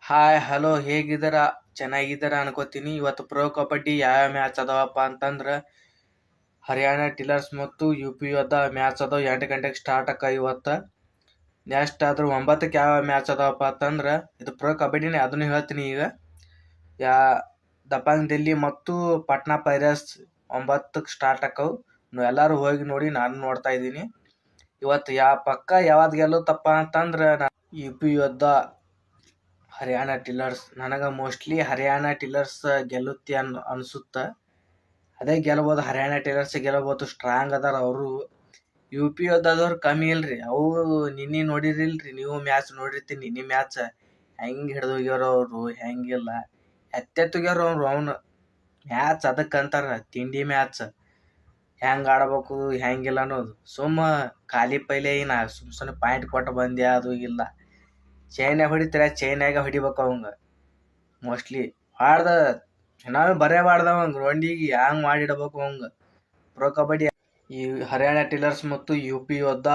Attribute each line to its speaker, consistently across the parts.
Speaker 1: Hi hello ಹೇಗಿದ್ದೀರಾ? ಚೆನ್ನಾಗಿದ್ದೀರಾ ಅನ್ಕೋತೀನಿ. ಇವತ್ತು ಪ್ರೋ ಕಬಡ್ಡಿ ಯಾವ ಮ್ಯಾಚ್ ಅದಾವಪ್ಪ ಅಂತಂದ್ರೆ ಹರಿಯಾಣ ಟಿಲ್ಲರ್ಸ್ ಮತ್ತು ಯು ಪಿ ಯೋಧ ಮ್ಯಾಚ್ ಅದಾವ. 8 ಗಂಟೆಗೆ ಸ್ಟಾರ್ಟ್ ಆಕ ಇವತ್ತು. ನೆಕ್ಸ್ಟ್ ಅದ್ರ 9ಕ್ಕೆ ಯಾವ ಮ್ಯಾಚ್ ಅದಾವಪ್ಪ ಅಂತಂದ್ರೆ ಇದು ಪ್ರೋ ಕಬಡ್ಡಿನೇ, ಅದನ್ನು ಹೇಳ್ತೀನಿ ಈಗ. ಯಾ ದಪಾಂಗ್ ದಿಲ್ಲಿ ಮತ್ತು ಪಾಟ್ನಾ ಪೈರಸ್ 9ಕ್ಕೆ ಸ್ಟಾರ್ಟ್ ಆಕವು. ಎಲ್ಲರೂ ಹೋಗಿ ನೋಡಿ, ನಾನು ನೋಡ್ತಾ ಇದ್ದೀನಿ. ಇವತ್ತು ಪಕ್ಕ ಯಾವ್ದು ಗೆಲ್ಲುತ್ತಪ್ಪ ಅಂತಂದ್ರೆ ಯು ಪಿ ಯೋಧ ಹರಿಯಾಣ ಟಿಲ್ಲರ್ಸ್. ನನಗೆ ಮೋಸ್ಟ್ಲಿ ಹರಿಯಾಣ ಟಿಲ್ಲರ್ಸ್ ಗೆಲ್ಲುತ್ತೆ ಅನ್ಸುತ್ತೆ. ಅದೇ ಗೆಲ್ಬೋದು, ಹರಿಯಾಣ ಟಿಲ್ಲರ್ಸ್ ಗೆಲ್ಲಬಹುದು. ಸ್ಟ್ರಾಂಗ್ ಅದಾರ ಅವರು. ಯು ಪಿ ಯೋಧದವ್ರು ಕಮ್ಮಿ ಇಲ್ರಿ. ಅವು ನಿನ್ನೆ ನೋಡಿರಿಲ್ರಿ, ನೀವು ಮ್ಯಾಚ್ ನೋಡಿರ್ತೀನಿ. ನಿನ್ನೆ ಮ್ಯಾಚ್ ಹೆಂಗೆ ಹಿಡಿದೋಗ್ಯಾರ ಅವರು, ಹೆಂಗಿಲ್ಲ ಎತ್ತೆತ್ತೋಗ್ಯಾರ ಅವ್ರು. ಅವನು ಮ್ಯಾಚ್ ಅದಕ್ಕಂತಾರ ತಿಂಡಿ ಮ್ಯಾಚ್. ಹೆಂಗೆ ಆಡ್ಬೇಕು ಹೆಂಗಿಲ್ಲ ಅನ್ನೋದು. ಖಾಲಿ ಪೈಲೆ ಸುಮ್ಮನೆ ಪಾಯಿಂಟ್ ಕೊಟ್ಟು ಬಂದೆ ಅದು ಇಲ್ಲ. ಚೈನ್ಯಾಗ ಹೊಡಿತಾರೆ, ಚೈನ್ಯಾಗ ಹೊಡಿಬೇಕು ಅವಂಗ. ಮೋಸ್ಟ್ಲಿ ಆಡ್ದ ನಾವು ಬರೇ ಬಾಡ್ದವ ಗ್ರೌಂಡಿಗೆ ಹ್ಯಾಂಗ್ ಮಾಡಿಡ್ಬೇಕು ಅವಂಗ. ಪ್ರೋ ಕಬಡ್ಡಿ ಈ ಹರಿಯಾಣ ಟಿಲ್ಲರ್ಸ್ ಮತ್ತು ಯು ಪಿ ಯೋಧ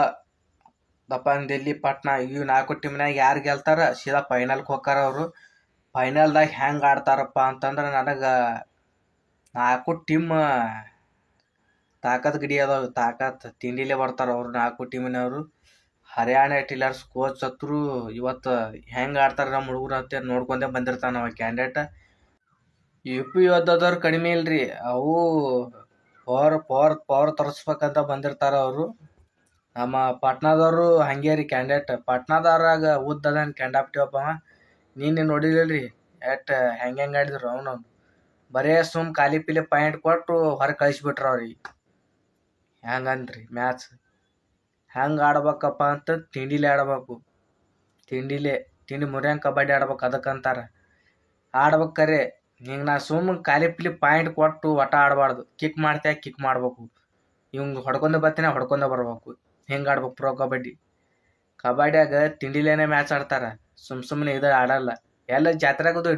Speaker 1: ದಪಾಂಗ್ ದಿಲ್ಲಿ ಪಾಟ್ನಾ ಇವು 4 ಟೀಮ್ನಾಗ ಯಾರು ಗೆಲ್ತಾರ ಸೀದಾ ಫೈನಲ್ಗೆ ಹೋಗ್ತಾರ ಅವರು. ಫೈನಲ್ದಾಗ ಹೆಂಗೆ ಆಡ್ತಾರಪ್ಪ ಅಂತಂದ್ರೆ ನನಗೆ 4 ಟೀಮ್ ತಾಕತ್ ಗಡಿ ಅದಾವ. ತಾಕತ್ ತಿಂಡಿಲೇ ಬರ್ತಾರ ಅವ್ರು 4 ಟೀಮಿನವರು. ಹರಿಯಾಣ ಟಿಲ್ಲರ್ಸ್ ಕೋಚ್ ಹತ್ರು ಇವತ್ತು ಹೆಂಗೆ ಆಡ್ತಾರೆ ನಮ್ಮ ಹುಡುಗರು ಅಂತ ನೋಡ್ಕೊಂಡೇ ಬಂದಿರ್ತಾನ ಅವ ಕ್ಯಾಂಡಿಡೇಟ್. ಯು ಪಿ ಯೋಧದವ್ರು ಕಡಿಮೆ ಇಲ್ರಿ, ಅವು ಪವರ್ ಪವರ್ ಪವರ್ ತರಿಸ್ಬೇಕಂತ ಬಂದಿರ್ತಾರ ಅವರು. ನಮ್ಮ ಪಾಟ್ನಾದವರು ಹಂಗೆ ರೀ ಕ್ಯಾಂಡಿಡೇಟ್. ಪಾಟ್ನಾದವ್ರಾಗ ಉದ್ದದನ್ ಕ್ಯಾಂಡಾಪ್ಟಿ ಒಬ್ಬ. ನೀನು ನೋಡಿರಲ್ರಿ ಎಟ್ ಹೆಂಗೆ ಆಡಿದ್ರು ಅವನು. ಬರೇ ಖಾಲಿ ಪಿಲಿ ಪಾಯಿಂಟ್ ಕೊಟ್ಟು ಹೊರಗೆ ಕಳಿಸ್ಬಿಟ್ರು ಅವ್ರಿಗೆ. ಹೆಂಗಂದ್ರಿ ಮ್ಯಾಚ್ ಹೆಂಗೆ ಆಡ್ಬೇಕಪ್ಪ ಅಂತ ತಿಂಡಿಲೇ ಆಡ್ಬೇಕು. ತಿಂಡಿ ಮುರಿಯಂಗೆ ಕಬಡ್ಡಿ ಆಡ್ಬೇಕು, ಅದಕ್ಕಂತಾರೆ ಆಡ್ಬೇಕಾರೆ. ಹಿಂಗೆ ನಾ ಖಾಲಿ ಪಿಲಿ ಪಾಯಿಂಟ್ ಕೊಟ್ಟು ಒಟ ಆಡಬಾರ್ದು. ಕಿಕ್ ಮಾಡ್ಬೇಕು. ಇವಂಗೆ ಹೊಡ್ಕೊಂಡೆ ಬರ್ತೀನಿ, ಹೊಡ್ಕೊಂಡೆ ಬರ್ಬೇಕು. ಹಿಂಗೆ ಆಡ್ಬೇಕು ಪ್ರೋ ಕಬಡ್ಡಿ. ಕಬಡ್ಡಿಯಾಗ ತಿಂಡಿಲೇನೆ ಮ್ಯಾಚ್ ಆಡ್ತಾರೆ, ಸುಮ್ಮನೆ ಇದು ಆಡಲ್ಲ. ಎಲ್ಲ ಜಾತ್ರೆಗದು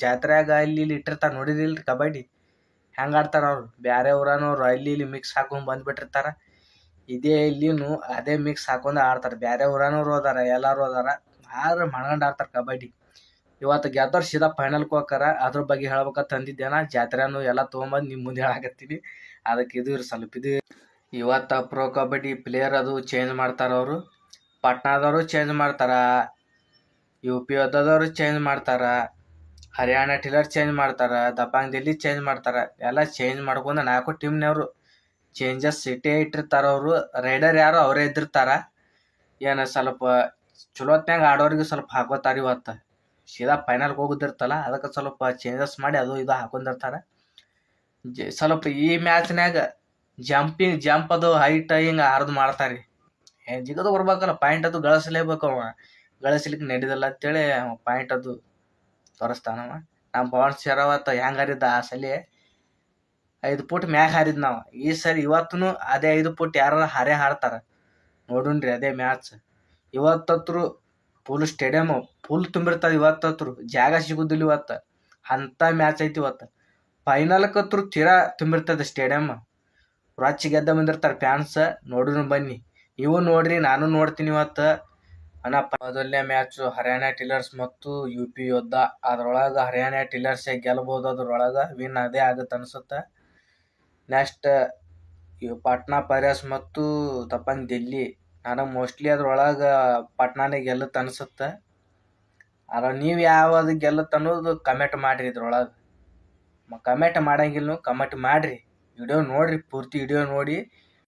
Speaker 1: ಜಾತ್ರೆಯಾಗ ಅಲ್ಲಿ ಇಲ್ಲಿ ಇಟ್ಟಿರ್ತಾರೆ, ನೋಡಿದಿಲ್ರಿ ಕಬಡ್ಡಿ ಹೆಂಗೆ ಆಡ್ತಾರೆ ಅವ್ರು. ಬೇರೆ ಊರನವ್ರು ಅಲ್ಲಿ ಇಲ್ಲಿ ಮಿಕ್ಸ್ ಹಾಕೊಂಡು ಬಂದುಬಿಟ್ಟಿರ್ತಾರೆ. ಇದೇ ಇಲ್ಲಿನೂ ಅದೇ ಮಿಕ್ಸ್ ಹಾಕೊಂಡು ಆಡ್ತಾರೆ. ಬೇರೆ ಊರನವ್ರು ಹೋದಾರ, ಎಲ್ಲರೂ ಹೋದಾರ, ಆದ್ರೆ ಮಣ್ಗಂಡು ಆಡ್ತಾರೆ ಕಬಡ್ಡಿ. ಇವತ್ತು ಗೆದ್ದವ್ರು ಸೀದಾ ಫೈನಲ್ಗೆ ಹೋಗಾರ. ಅದ್ರ ಬಗ್ಗೆ ಹೇಳ್ಬೇಕಂತ ತಂದಿದ್ದೇನ. ಜಾತ್ರೆನೂ ಎಲ್ಲ ತೊಗೊಂಬಂದು ನಿಮ್ಮ ಮುಂದೆ ಹೇಳಕತ್ತೀನಿ. ಅದಕ್ಕೆ ಇದು ಸ್ವಲ್ಪ ಇದು ಇವತ್ತು ಪ್ರೋ ಕಬಡ್ಡಿ ಪ್ಲೇಯರ್ ಅದು ಚೇಂಜ್ ಮಾಡ್ತಾರೆ ಅವರು. ಪಾಟ್ನಾದವರು ಚೇಂಜ್ ಮಾಡ್ತಾರೆ, ಯು ಪಿ ಯೋಧದವರು ಚೇಂಜ್ ಮಾಡ್ತಾರೆ, ಹರಿಯಾಣ ಟಿಲ್ಲರ್ ಚೇಂಜ್ ಮಾಡ್ತಾರೆ, ದಪಾಂಗ್ ದಿಲ್ಲಿ ಚೇಂಜ್ ಮಾಡ್ತಾರೆ. ಎಲ್ಲ ಚೇಂಜ್ ಮಾಡ್ಕೊಂಡು 4 ಟೀಮ್ನವರು ಚೇಂಜಸ್ ಸಿಟೇ ಇಟ್ಟಿರ್ತಾರೆ ಅವರು. ರೈಡರ್ ಯಾರು ಅವರೇ ಇದ್ದಿರ್ತಾರ. ಏನು ಸ್ವಲ್ಪ ಚಲೋತ್ನಾಗ ಆಡೋರಿಗೆ ಸ್ವಲ್ಪ ಹಾಕೋತಾರೆ ಇವತ್ತು. ಸೀದಾ ಫೈನಲ್ಗೆ ಹೋಗುದಿರ್ತಲ್ಲ, ಅದಕ್ಕೆ ಸ್ವಲ್ಪ ಚೇಂಜಸ್ ಮಾಡಿ ಅದು ಇದು ಹಾಕೊಂಡಿರ್ತಾರೆ. ಸ್ವಲ್ಪ ಈ ಮ್ಯಾಚ್ನಾಗ ಜಂಪ್ ಅದು ಹೈಟ್ ಹಿಂಗೆ ಹರಿದು ಮಾಡ್ತಾರೆ. ಜಿಗದು ಬರ್ಬೇಕಲ್ಲ, ಪಾಯಿಂಟ್ ಅದು ಗಳಿಸ್ಲೇಬೇಕು. ಅವ ಗಳಿಸ್ಲಿಕ್ಕೆ ನಡೀದಲ್ಲ ಅಂತೇಳಿ ಪಾಯಿಂಟ್ ಅದು ತೋರಿಸ್ತಾನವ. ನಮ್ಮ ಪವನ್ ಶೆರಾವತ್ ಹೆಂಗೆ ಹರಿದ ಆ ಸಲ 5 ಫುಟ್ ಮ್ಯಾಗ ಹಾರಿದ್ ನಾವು. ಈ ಸರಿ ಇವತ್ತು ಅದೇ 5 ಫುಟ್ ಯಾರು ಹಾರ್ತಾರೆ ನೋಡುಣ್ರಿ. ಅದೇ ಮ್ಯಾಚ್ ಇವತ್ತತ್ರು ಫುಲ್ ಸ್ಟೇಡಿಯಮ್ ಫುಲ್ ತುಂಬಿರ್ತದೆ. ಇವತ್ತತ್ರು ಜಾಗ ಸಿಗುದಿಲ್ಲ ಇವತ್ತು, ಅಂಥ ಮ್ಯಾಚ್ ಐತಿ ಇವತ್ತು. ಫೈನಲ್ಕತ್ರು ತೀರಾ ತುಂಬಿರ್ತದೆ ಸ್ಟೇಡಿಯಮ್. ರೊಚ್ಚ ಗೆದ್ದ ಬಂದಿರ್ತಾರೆ ಫ್ಯಾನ್ಸ್. ನೋಡ್ರು ಬನ್ನಿ, ನೀವು ನೋಡ್ರಿ, ನಾನು ನೋಡ್ತೀನಿ ಇವತ್ತು. ಮೊದಲನೇ ಮ್ಯಾಚ್ ಹರಿಯಾಣ ಟಿಲ್ಲರ್ಸ್ ಮತ್ತು ಯು ಪಿ ಯೋಧ. ಅದ್ರೊಳಗೆ ಹರಿಯಾಣ ಟಿಲ್ಲರ್ಸೇ ಗೆಲ್ಬೋದು, ಅದ್ರೊಳಗೆ ವಿನ್ ಅದೇ ಆಗುತ್ತೆ ಅನ್ಸುತ್ತೆ. ನೆಕ್ಸ್ಟ್ ಪಾಟ್ನಾ ಪೈರಸ್ ಮತ್ತು ದಪಾಂಗ್ ದಿಲ್ಲಿ. ನನಗೆ ಮೋಸ್ಟ್ಲಿ ಅದ್ರೊಳಗೆ ಪಾಟ್ನಾನೇ ಗೆಲ್ಲುತ್ತೆ ಅನ್ಸುತ್ತೆ. ಆದ್ರೆ ನೀವು ಯಾವುದು ಗೆಲ್ಲುತ್ತೆ ಅನ್ನೋದು ಕಮೆಂಟ್ ಮಾಡಿರಿ. ಇದ್ರೊಳಗೆ ಕಮೆಂಟ್ ಮಾಡಂಗಿಲ್ಲ, ಕಮೆಂಟ್ ಮಾಡಿರಿ. ವಿಡಿಯೋ ನೋಡಿರಿ, ಪೂರ್ತಿ ವಿಡಿಯೋ ನೋಡಿ